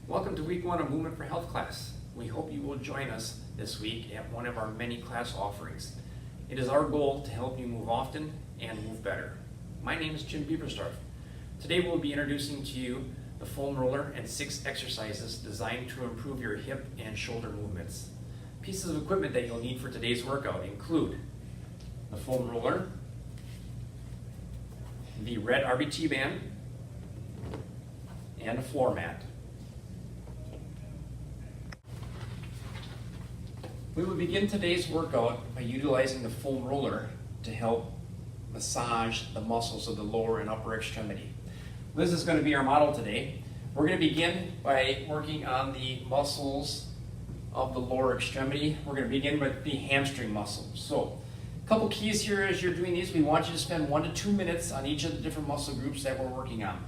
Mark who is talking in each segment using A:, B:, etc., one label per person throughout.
A: Welcome to week 1 of Movement for Health class. We hope you will join us this week at one of our many class offerings. It is our goal to help you move often and move better. My name is Jim Biebersdorf. Today we'll be introducing to you the foam roller and 6 exercises designed to improve your hip and shoulder movements. Pieces of equipment that you'll need for today's workout include the foam roller, the red RBT band, and a floor mat. We will begin today's workout by utilizing the foam roller to help massage the muscles of the lower and upper extremity. Liz is going to be our model today. We're going to begin by working on the muscles of the lower extremity. We're going to begin with the hamstring muscle. So, a couple keys here as you're doing these. We want you to spend 1 to 2 minutes on each of the different muscle groups that we're working on.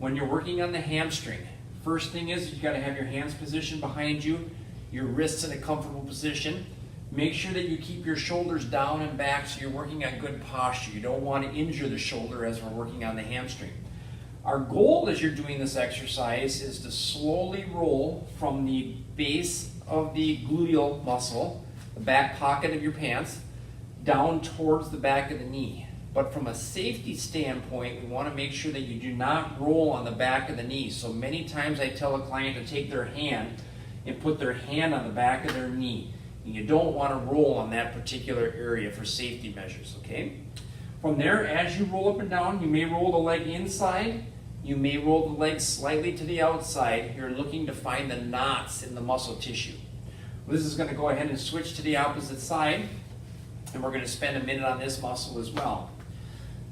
A: When you're working on the hamstring, first thing is you've got to have your hands positioned behind you, your wrists in a comfortable position. Make sure that you keep your shoulders down and back so you're working on good posture. You don't want to injure the shoulder as we're working on the hamstring. Our goal as you're doing this exercise is to slowly roll from the base of the gluteal muscle, the back pocket of your pants, down towards the back of the knee. But from a safety standpoint, we want to make sure that you do not roll on the back of the knee. So many times I tell a client to take their hand and put their hand on the back of their knee. And you don't want to roll on that particular area for safety measures, okay? From there, as you roll up and down, you may roll the leg inside, you may roll the leg slightly to the outside. You're looking to find the knots in the muscle tissue. Liz is going to go ahead and switch to the opposite side, and we're going to spend a minute on this muscle as well.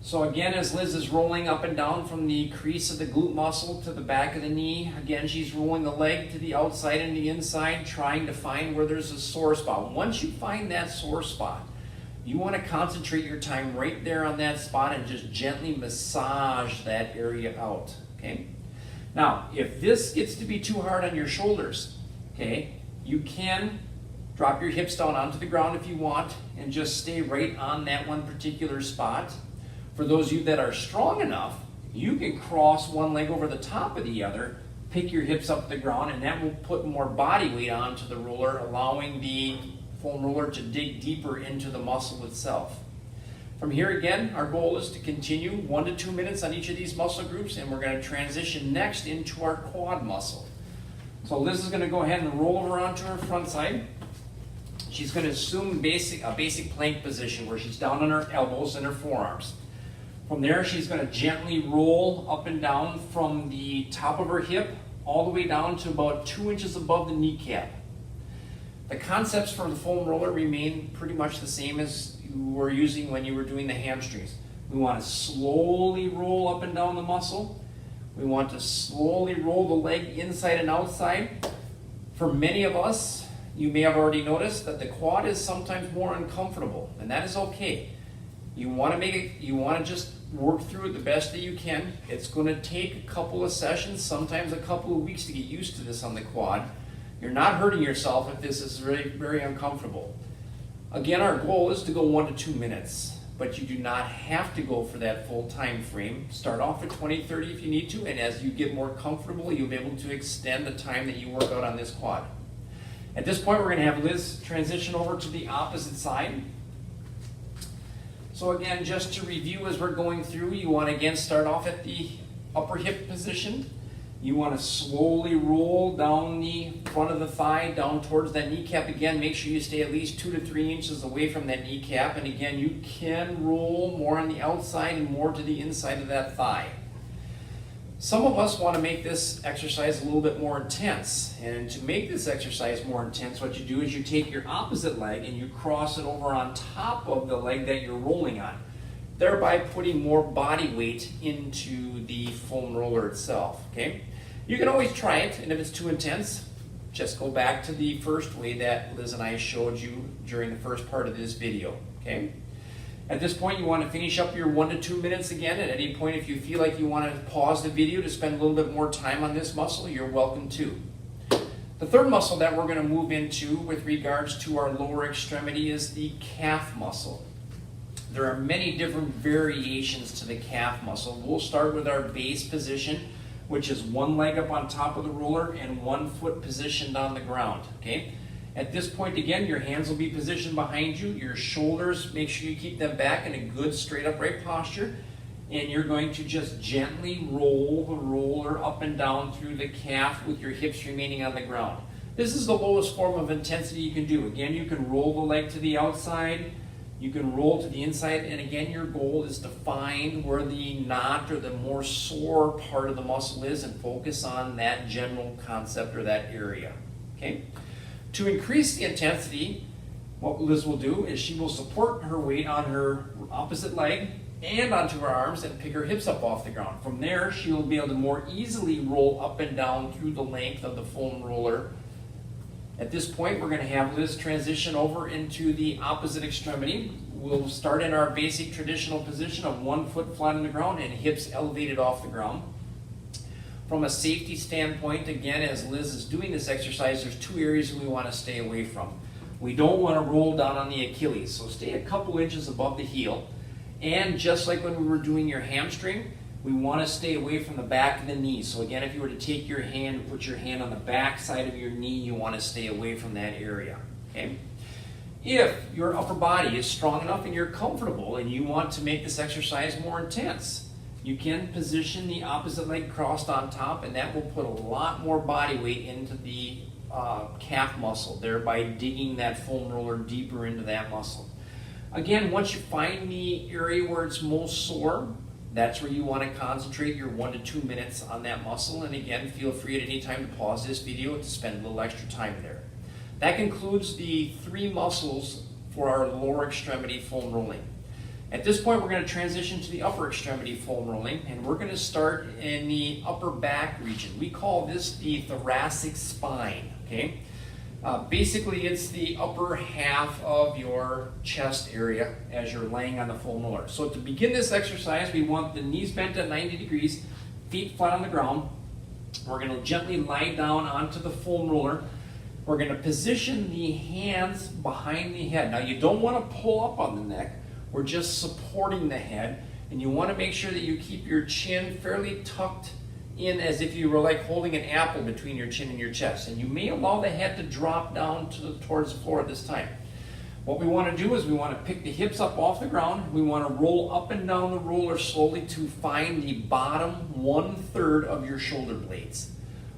A: So again, as Liz is rolling up and down from the crease of the glute muscle to the back of the knee, again, she's rolling the leg to the outside and the inside, trying to find where there's a sore spot. Once you find that sore spot, you want to concentrate your time right there on that spot and just gently massage that area out, okay? Now, if this gets to be too hard on your shoulders, okay, you can drop your hips down onto the ground if you want and just stay right on that one particular spot. For those of you that are strong enough, you can cross one leg over the top of the other, pick your hips up the ground, and that will put more body weight onto the roller, allowing the foam roller to dig deeper into the muscle itself. From here again, our goal is to continue 1 to 2 minutes on each of these muscle groups, and we're going to transition next into our quad muscle. So Liz is going to go ahead and roll over onto her front side. She's going to assume a basic plank position where she's down on her elbows and her forearms. From there, she's going to gently roll up and down from the top of her hip all the way down to about 2 inches above the kneecap. The concepts for the foam roller remain pretty much the same as you were using when you were doing the hamstrings. We want to slowly roll up and down the muscle. We want to slowly roll the leg inside and outside. For many of us, you may have already noticed that the quad is sometimes more uncomfortable, and that is okay. You want to just work through it the best that you can. It's going to take a couple of sessions, sometimes a couple of weeks to get used to this on the quad. You're not hurting yourself if this is very, very uncomfortable. Again, our goal is to go 1 to 2 minutes, but you do not have to go for that full time frame. Start off at 20, 30 if you need to, and as you get more comfortable, you'll be able to extend the time that you work out on this quad. At this point, we're going to have Liz transition over to the opposite side. So again, just to review as we're going through, you want to again start off at the upper hip position. You want to slowly roll down the front of the thigh, down towards that kneecap. Again, make sure you stay at least 2 to 3 inches away from that kneecap. And again, you can roll more on the outside and more to the inside of that thigh. Some of us want to make this exercise a little bit more intense. And to make this exercise more intense, what you do is you take your opposite leg and you cross it over on top of the leg that you're rolling on, thereby putting more body weight into the foam roller itself, okay? You can always try it, and if it's too intense, just go back to the first way that Liz and I showed you during the first part of this video, okay? At this point, you want to finish up your 1 to 2 minutes again. At any point, if you feel like you want to pause the video to spend a little bit more time on this muscle, you're welcome to. The third muscle that we're going to move into with regards to our lower extremity is the calf muscle. There are many different variations to the calf muscle. We'll start with our base position which is one leg up on top of the roller and 1 foot positioned on the ground, okay? At this point, again, your hands will be positioned behind you. Your shoulders, make sure you keep them back in a good straight upright posture. And you're going to just gently roll the roller up and down through the calf with your hips remaining on the ground. This is the lowest form of intensity you can do. Again, you can roll the leg to the outside. You can roll to the inside. And again, your goal is to find where the knot or the more sore part of the muscle is and focus on that general concept or that area, okay? To increase the intensity, what Liz will do is she will support her weight on her opposite leg and onto her arms and pick her hips up off the ground. From there, she will be able to more easily roll up and down through the length of the foam roller. At this point, we're going to have Liz transition over into the opposite extremity. We'll start in our basic traditional position of 1 foot flat on the ground and hips elevated off the ground. From a safety standpoint, again, as Liz is doing this exercise, there's 2 areas we want to stay away from. We don't want to roll down on the Achilles, so stay a couple inches above the heel. And just like when we were doing your hamstring, we want to stay away from the back of the knee. So again, if you were to take your hand and put your hand on the back side of your knee, you want to stay away from that area, okay? If your upper body is strong enough and you're comfortable and you want to make this exercise more intense, you can position the opposite leg crossed on top, and that will put a lot more body weight into the calf muscle, thereby digging that foam roller deeper into that muscle. Again, once you find the area where it's most sore, that's where you want to concentrate your 1 to 2 minutes on that muscle. And again, feel free at any time to pause this video to spend a little extra time there. That concludes the 3 muscles for our lower extremity foam rolling. At this point, we're going to transition to the upper extremity foam rolling, and we're going to start in the upper back region. We call this the thoracic spine, okay? Basically, it's the upper half of your chest area as you're laying on the foam roller. So to begin this exercise, we want the knees bent at 90 degrees, feet flat on the ground. We're going to gently lie down onto the foam roller. We're going to position the hands behind the head. Now, you don't want to pull up on the neck. We're just supporting the head, and you want to make sure that you keep your chin fairly tucked in as if you were like holding an apple between your chin and your chest. And you may allow the head to drop down towards the floor at this time. What we want to do is we want to pick the hips up off the ground. We want to roll up and down the roller slowly to find the bottom 1/3 of your shoulder blades.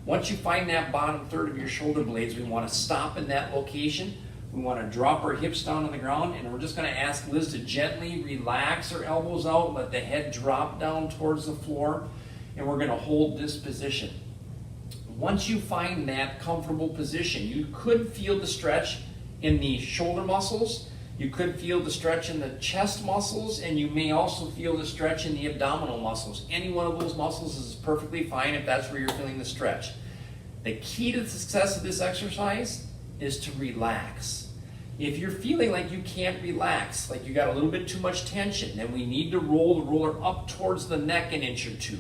A: Once you find that bottom third of your shoulder blades, we want to stop in that location. We want to drop our hips down on the ground, and we're just going to ask Liz to gently relax her elbows out, let the head drop down towards the floor, and we're going to hold this position. Once you find that comfortable position, you could feel the stretch in the shoulder muscles, you could feel the stretch in the chest muscles, and you may also feel the stretch in the abdominal muscles. Any one of those muscles is perfectly fine if that's where you're feeling the stretch. The key to the success of this exercise is to relax. If you're feeling like you can't relax, like you got a little bit too much tension, then we need to roll the roller up towards the neck an inch or two.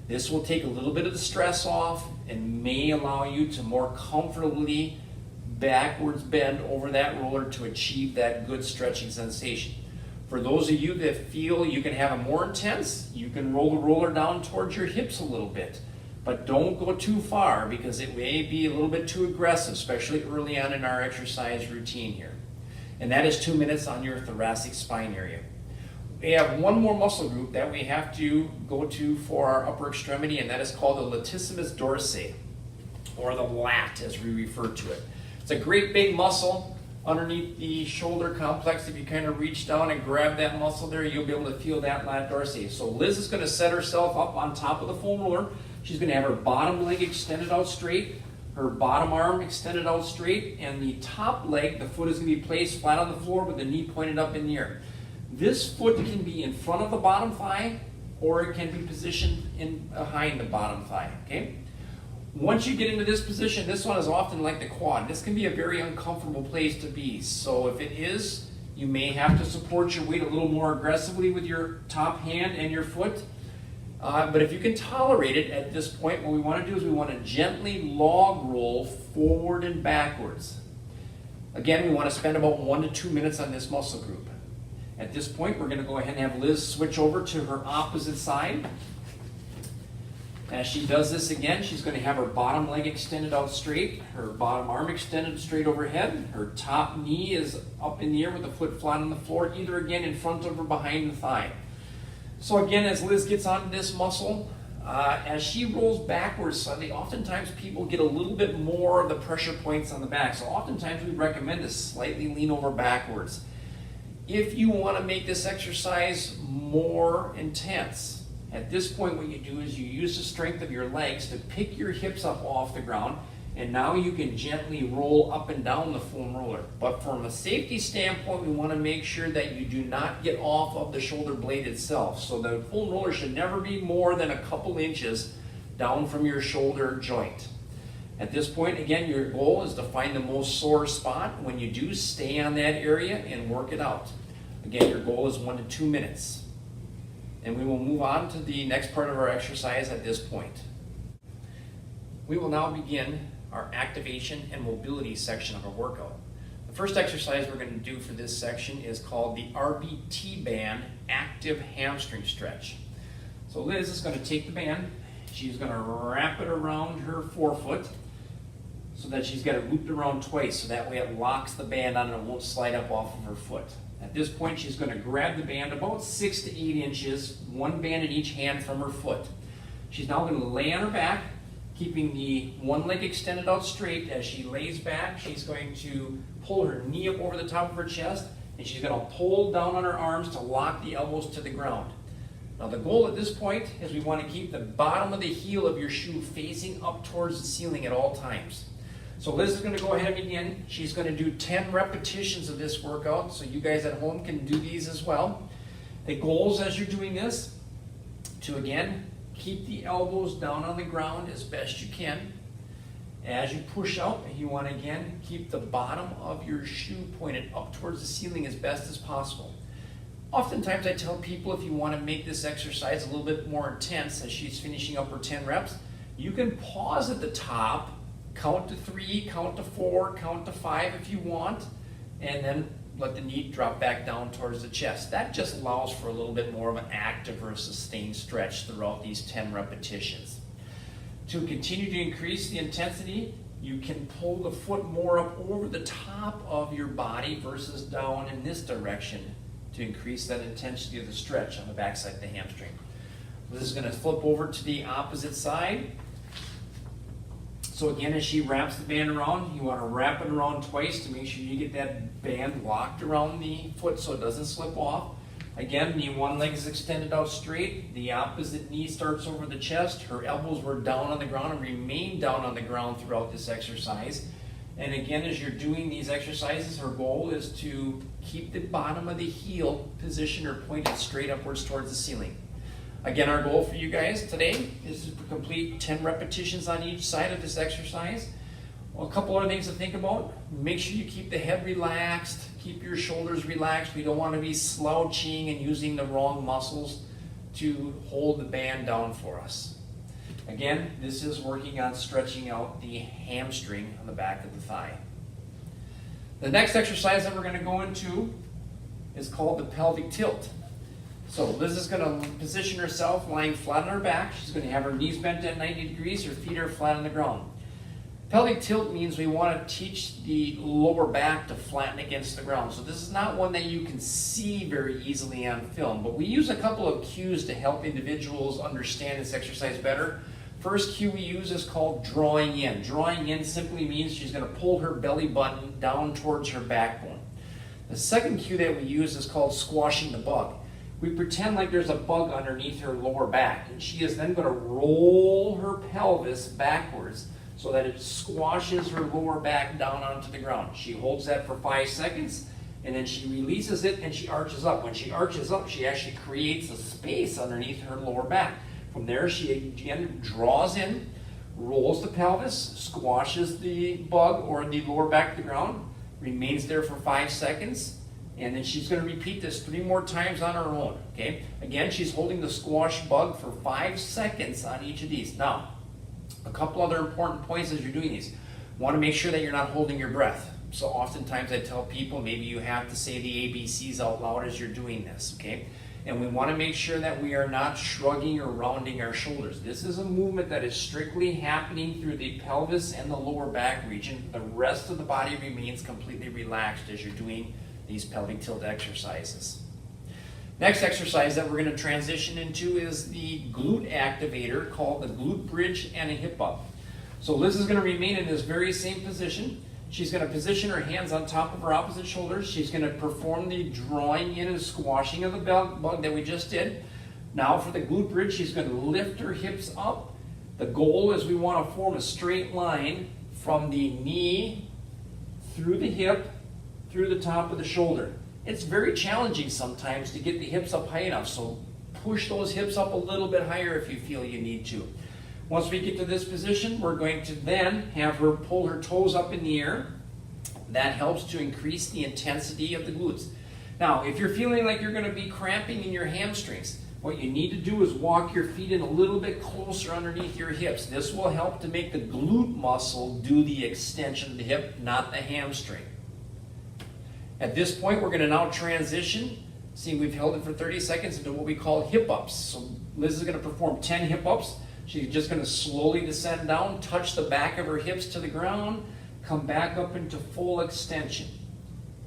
A: This will take a little bit of the stress off and may allow you to more comfortably backwards bend over that roller to achieve that good stretching sensation. For those of you that feel you can have it more intense, you can roll the roller down towards your hips a little bit. But don't go too far because it may be a little bit too aggressive, especially early on in our exercise routine here. And that is 2 minutes on your thoracic spine area. We have one more muscle group that we have to go to for our upper extremity, and that is called the latissimus dorsi, or the lat as we refer to it. It's a great big muscle underneath the shoulder complex. If you kind of reach down and grab that muscle there, you'll be able to feel that lat dorsi. So Liz is going to set herself up on top of the foam roller. She's going to have her bottom leg extended out straight, her bottom arm extended out straight, and the top leg, the foot is going to be placed flat on the floor with the knee pointed up in the air. This foot can be in front of the bottom thigh, or it can be positioned in behind the bottom thigh, okay? Once you get into this position, this one is often like the quad. This can be a very uncomfortable place to be. So if it is, you may have to support your weight a little more aggressively with your top hand and your foot. But if you can tolerate it at this point, what we want to do is we want to gently log roll forward and backwards. Again, we want to spend about 1 to 2 minutes on this muscle group. At this point, we're going to go ahead and have Liz switch over to her opposite side. As she does this again, she's going to have her bottom leg extended out straight, her bottom arm extended straight overhead, her top knee is up in the air with the foot flat on the floor, either again in front of or behind the thigh. So again, as Liz gets onto this muscle, as she rolls backwards slightly, oftentimes people get a little bit more of the pressure points on the back. So oftentimes we recommend to slightly lean over backwards. If you want to make this exercise more intense, at this point what you do is you use the strength of your legs to pick your hips up off the ground, and now you can gently roll up and down the foam roller. But from a safety standpoint, we want to make sure that you do not get off of the shoulder blade itself. So the foam roller should never be more than a couple inches down from your shoulder joint. At this point, again, your goal is to find the most sore spot. When you do, stay on that area and work it out. Again, your goal is 1 to 2 minutes. And we will move on to the next part of our exercise at this point. We will now begin our activation and mobility section of our workout. The first exercise we're going to do for this section is called the RBT band active hamstring stretch. So Liz is going to take the band, she's going to wrap it around her forefoot so that she's got it looped around twice, so that way it locks the band on and it won't slide up off of her foot. At this point, she's going to grab the band about 6 to 8 inches, one band in each hand from her foot. She's now going to lay on her back, keeping the one leg extended out straight. As she lays back, she's going to pull her knee up over the top of her chest, and she's going to pull down on her arms to lock the elbows to the ground. Now the goal at this point is we want to keep the bottom of the heel of your shoe facing up towards the ceiling at all times. So Liz is going to go ahead and begin. She's going to do 10 repetitions of this workout, so you guys at home can do these as well. The goals as you're doing this, to again, keep the elbows down on the ground as best you can. As you push out, you want to again, keep the bottom of your shoe pointed up towards the ceiling as best as possible. Oftentimes I tell people if you want to make this exercise a little bit more intense as she's finishing up her 10 reps, you can pause at the top, count to 3, count to 4, count to 5 if you want, and then let the knee drop back down towards the chest. That just allows for a little bit more of an active or a sustained stretch throughout these 10 repetitions. To continue to increase the intensity, you can pull the foot more up over the top of your body versus down in this direction to increase that intensity of the stretch on the backside of the hamstring. This is going to flip over to the opposite side. So again, as she wraps the band around, you want to wrap it around twice to make sure you get that band locked around the foot so it doesn't slip off. Again, the one leg is extended out straight, the opposite knee starts over the chest, her elbows were down on the ground and remain down on the ground throughout this exercise. And again, as you're doing these exercises, her goal is to keep the bottom of the heel positioned or pointed straight upwards towards the ceiling. Again, our goal for you guys today is to complete 10 repetitions on each side of this exercise. Well, a couple other things to think about. Make sure you keep the head relaxed, keep your shoulders relaxed. We don't want to be slouching and using the wrong muscles to hold the band down for us. Again, this is working on stretching out the hamstring on the back of the thigh. The next exercise that we're going to go into is called the pelvic tilt. So Liz is going to position herself lying flat on her back. She's going to have her knees bent at 90 degrees, her feet are flat on the ground. Pelvic tilt means we want to teach the lower back to flatten against the ground. So this is not one that you can see very easily on film, but we use a couple of cues to help individuals understand this exercise better. First cue we use is called drawing in. Drawing in simply means she's going to pull her belly button down towards her backbone. The second cue that we use is called squashing the bug. We pretend like there's a bug underneath her lower back, and she is then going to roll her pelvis backwards so that it squashes her lower back down onto the ground. She holds that for 5 seconds, and then she releases it and she arches up. When she arches up, she actually creates a space underneath her lower back. From there, she again draws in, rolls the pelvis, squashes the bug or the lower back to the ground, remains there for 5 seconds, and then she's going to repeat this 3 more times on her own. Okay? Again, she's holding the squash bug for 5 seconds on each of these. Now, a couple other important points as you're doing these. Want to make sure that you're not holding your breath. So oftentimes I tell people maybe you have to say the ABCs out loud as you're doing this. Okay? And we want to make sure that we are not shrugging or rounding our shoulders. This is a movement that is strictly happening through the pelvis and the lower back region. The rest of the body remains completely relaxed as you're doing these pelvic tilt exercises. Next exercise that we're going to transition into is the glute activator called the glute bridge and a hip up. So Liz is going to remain in this very same position. She's going to position her hands on top of her opposite shoulders. She's going to perform the drawing in and squashing of the bug that we just did. Now for the glute bridge, she's going to lift her hips up. The goal is we want to form a straight line from the knee through the hip, through the top of the shoulder. It's very challenging sometimes to get the hips up high enough, so push those hips up a little bit higher if you feel you need to. Once we get to this position, we're going to then have her pull her toes up in the air. That helps to increase the intensity of the glutes. Now, if you're feeling like you're going to be cramping in your hamstrings, what you need to do is walk your feet in a little bit closer underneath your hips. This will help to make the glute muscle do the extension of the hip, not the hamstring. At this point, we're going to now transition. See, we've held it for 30 seconds into what we call hip ups. So Liz is going to perform 10 hip ups. She's just going to slowly descend down, touch the back of her hips to the ground, come back up into full extension.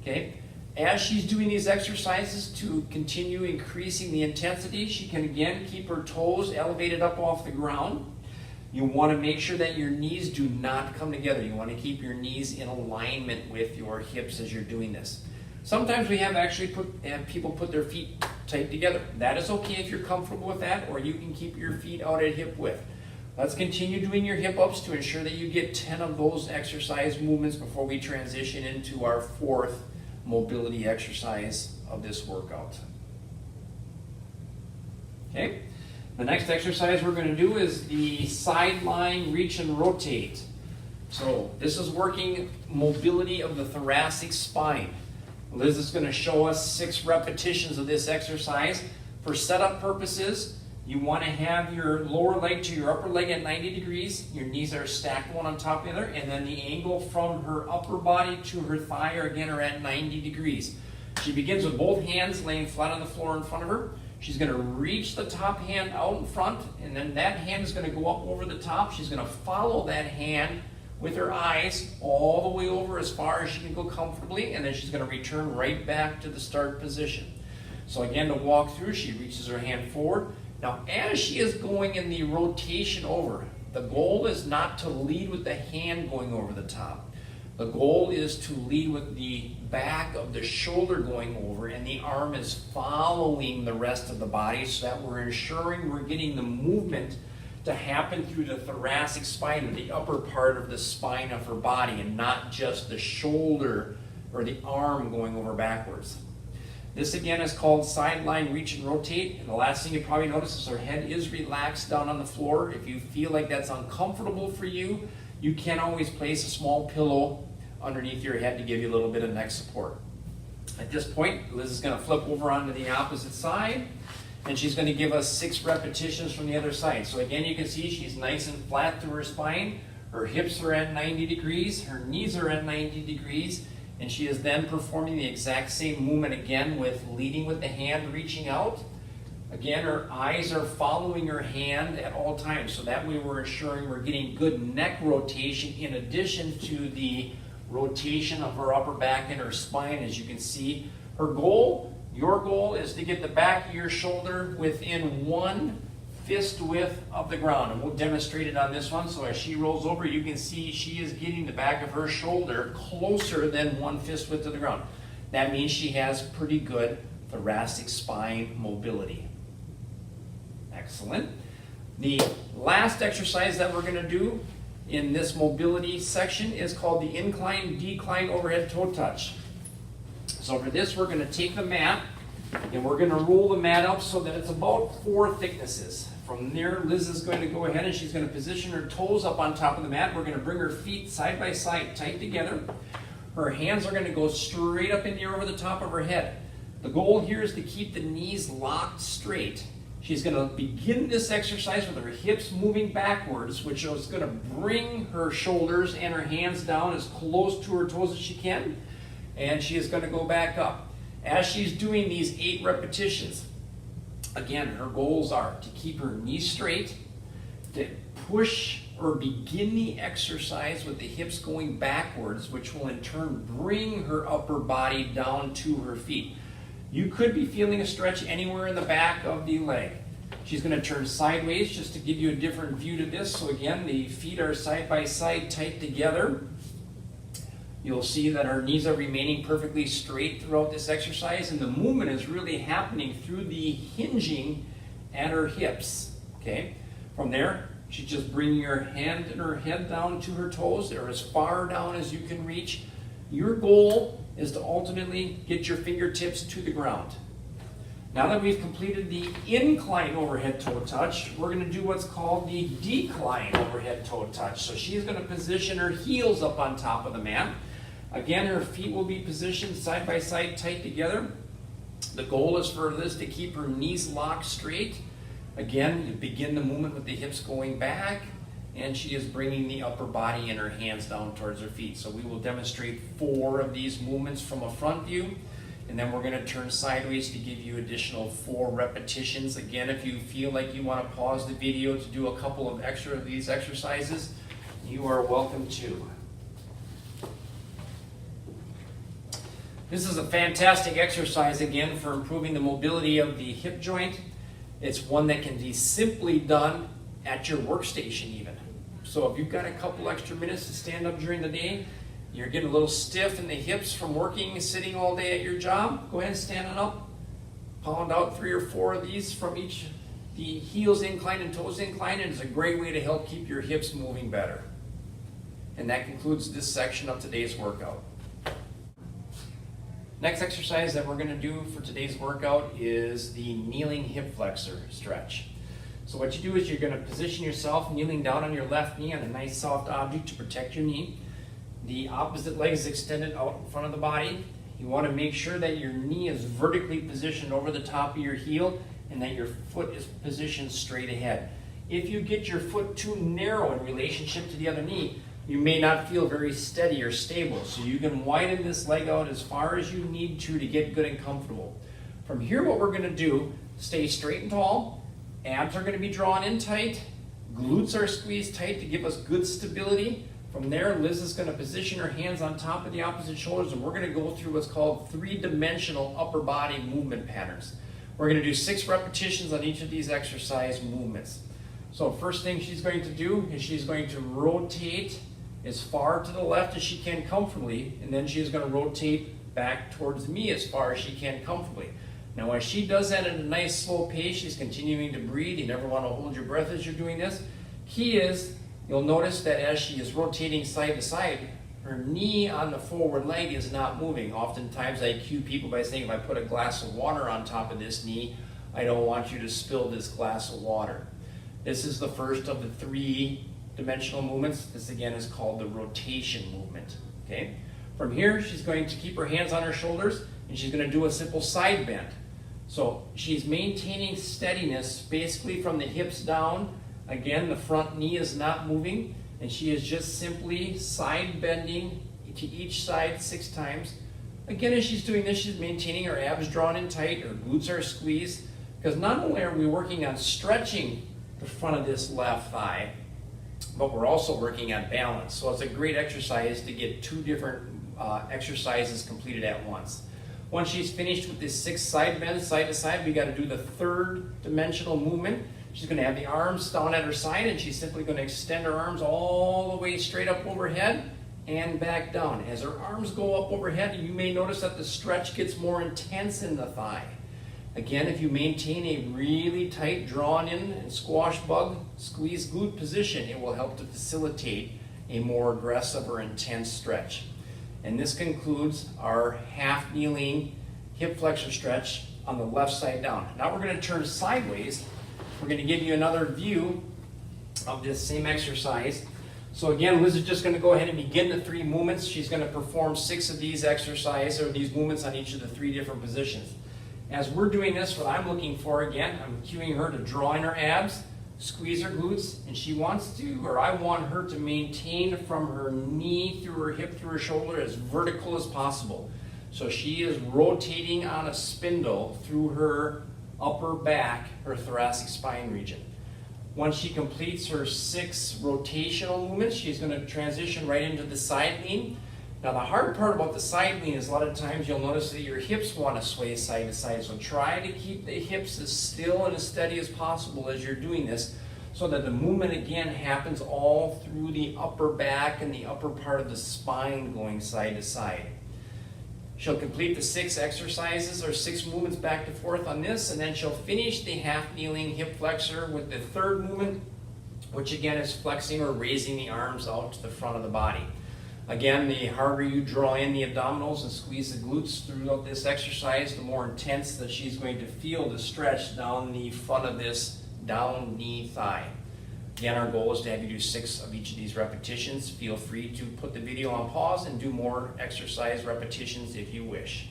A: Okay? As she's doing these exercises to continue increasing the intensity, she can again keep her toes elevated up off the ground. You want to make sure that your knees do not come together. You want to keep your knees in alignment with your hips as you're doing this. Sometimes we have people put their feet tight together. That is okay if you're comfortable with that, or you can keep your feet out at hip width. Let's continue doing your hip ups to ensure that you get 10 of those exercise movements before we transition into our fourth mobility exercise of this workout. Okay, the next exercise we're going to do is the sideline reach and rotate. So this is working mobility of the thoracic spine. Liz is going to show us 6 repetitions of this exercise. For setup purposes, you want to have your lower leg to your upper leg at 90 degrees. Your knees are stacked one on top of the other, and then the angle from her upper body to her thigh are at 90 degrees. She begins with both hands laying flat on the floor in front of her. She's going to reach the top hand out in front, and then that hand is going to go up over the top. She's going to follow that hand with her eyes all the way over as far as she can go comfortably, and then she's going to return right back to the start position. So again, to walk through, she reaches her hand forward. Now, as she is going in the rotation over, the goal is not to lead with the hand going over the top. The goal is to lead with the back of the shoulder going over, and the arm is following the rest of the body, so that we're ensuring we're getting the movement to happen through the thoracic spine, or the upper part of the spine of her body, and not just the shoulder or the arm going over backwards. This again is called sideline reach and rotate, and the last thing you probably notice is her head is relaxed down on the floor. If you feel like that's uncomfortable for you, you can always place a small pillow underneath your head to give you a little bit of neck support. At this point, Liz is going to flip over onto the opposite side, and she's going to give us 6 repetitions from the other side. So again, you can see she's nice and flat through her spine. Her hips are at 90 degrees. Her knees are at 90 degrees. And she is then performing the exact same movement again, with leading with the hand reaching out. Again, her eyes are following her hand at all times. So that way we're ensuring we're getting good neck rotation in addition to the rotation of her upper back and her spine. As you can see, her goal, your goal, is to get the back of your shoulder within 1 fist width of the ground. And we'll demonstrate it on this one. So as she rolls over, you can see she is getting the back of her shoulder closer than 1 fist width of the ground. That means she has pretty good thoracic spine mobility. Excellent. The last exercise that we're going to do in this mobility section is called the incline-decline overhead toe touch. So for this, we're going to take the mat, and we're going to roll the mat up so that it's about 4 thicknesses. From there, Liz is going to go ahead and she's going to position her toes up on top of the mat. We're going to bring her feet side by side, tight together. Her hands are going to go straight up in the air over the top of her head. The goal here is to keep the knees locked straight. She's going to begin this exercise with her hips moving backwards, which is going to bring her shoulders and her hands down as close to her toes as she can. And she is going to go back up. As she's doing these 8 repetitions, Again, her goals are to keep her knees straight, to push or begin the exercise with the hips going backwards, which will in turn bring her upper body down to her feet. You could be feeling a stretch anywhere in the back of the leg. She's going to turn sideways just to give you a different view to this. So again, the feet are side by side, tight together. You'll see that her knees are remaining perfectly straight throughout this exercise, and the movement is really happening through the hinging at her hips. Okay? From there, she's just bringing her hand and her head down to her toes. They're as far down as you can reach. Your goal is to ultimately get your fingertips to the ground. Now that we've completed the incline overhead toe touch, we're going to do what's called the decline overhead toe touch. So she's going to position her heels up on top of the mat. Again, her feet will be positioned side by side, tight together. The goal is for this to keep her knees locked straight. Again, you begin the movement with the hips going back, and she is bringing the upper body and her hands down towards her feet. So we will demonstrate 4 of these movements from a front view, and then we're going to turn sideways to give you additional 4 repetitions. Again, if you feel like you want to pause the video to do a couple of extra of these exercises, you are welcome to. This is a fantastic exercise, again, for improving the mobility of the hip joint. It's one that can be simply done at your workstation even. So if you've got a couple extra minutes to stand up during the day, you're getting a little stiff in the hips from working, sitting all day at your job, go ahead and stand it up. Pound out 3 or 4 of these from each, the heels incline and toes incline, and it's a great way to help keep your hips moving better. And that concludes this section of today's workout. Next exercise that we're going to do for today's workout is the kneeling hip flexor stretch. So what you do is you're going to position yourself kneeling down on your left knee on a nice soft object to protect your knee. The opposite leg is extended out in front of the body. You want to make sure that your knee is vertically positioned over the top of your heel and that your foot is positioned straight ahead. If you get your foot too narrow in relationship to the other knee, you may not feel very steady or stable. So you can widen this leg out as far as you need to get good and comfortable. From here, what we're going to do, stay straight and tall. Abs are going to be drawn in tight. Glutes are squeezed tight to give us good stability. From there, Liz is going to position her hands on top of the opposite shoulders, and we're going to go through what's called 3-dimensional upper body movement patterns. We're going to do 6 repetitions on each of these exercise movements. So first thing she's going to do is she's going to rotate as far to the left as she can comfortably, and then she is going to rotate back towards me as far as she can comfortably. Now as she does that at a nice slow pace, she's continuing to breathe. You never want to hold your breath as you're doing this. Key is, you'll notice that as she is rotating side to side, her knee on the forward leg is not moving. Oftentimes I cue people by saying, if I put a glass of water on top of this knee, I don't want you to spill this glass of water. This is the first of the 3-dimensional movements. This again is called the rotation movement. Okay? From here, she's going to keep her hands on her shoulders, and she's going to do a simple side bend. So she's maintaining steadiness basically from the hips down. Again, the front knee is not moving, and she is just simply side bending to each side 6 times. Again, as she's doing this, she's maintaining her abs drawn in tight, her glutes are squeezed, because not only are we working on stretching the front of this left thigh, but we're also working on balance. So it's a great exercise to get 2 different exercises completed at once. Once she's finished with this 6 side bends side to side, we got to do the 3rd-dimensional movement. She's going to have the arms down at her side, and she's simply going to extend her arms all the way straight up overhead and back down. As her arms go up overhead, you may notice that the stretch gets more intense in the thigh. Again, if you maintain a really tight, drawn in and squash bug, squeeze glute position, it will help to facilitate a more aggressive or intense stretch. And this concludes our half kneeling hip flexor stretch on the left side down. Now we're going to turn sideways. We're going to give you another view of this same exercise. So again, Liz is just going to go ahead and begin the 3 movements. She's going to perform 6 of these exercises or these movements on each of the 3 different positions. As we're doing this, what I'm looking for, again, I'm cueing her to draw in her abs, squeeze her glutes, and she wants to, or I want her to maintain from her knee through her hip, through her shoulder as vertical as possible. So she is rotating on a spindle through her upper back, her thoracic spine region. Once she completes her 6 rotational movements, she's going to transition right into the side lean. Now the hard part about the side lean is a lot of times you'll notice that your hips want to sway side to side. So try to keep the hips as still and as steady as possible as you're doing this, so that the movement again happens all through the upper back and the upper part of the spine going side to side. She'll complete the 6 exercises or 6 movements back and forth on this, and then she'll finish the half kneeling hip flexor with the 3rd movement, which again is flexing or raising the arms out to the front of the body. Again, the harder you draw in the abdominals and squeeze the glutes throughout this exercise, the more intense that she's going to feel the stretch down the front of this down knee thigh. Again, our goal is to have you do 6 of each of these repetitions. Feel free to put the video on pause and do more exercise repetitions if you wish.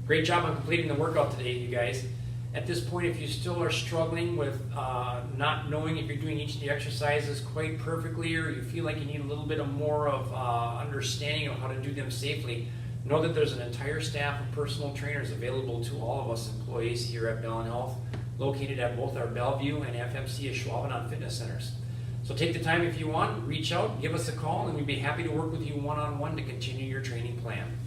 A: Great job on completing the workout today, you guys. At this point, if you still are struggling with not knowing if you're doing each of the exercises quite perfectly, or you feel like you need a little bit more of understanding of how to do them safely, know that there's an entire staff of personal trainers available to all of us employees here at Bellin Health, located at both our Bellevue and FMC Schwalbenau fitness centers. So take the time if you want, reach out, give us a call, and we'd be happy to work with you one-on-one to continue your training plan.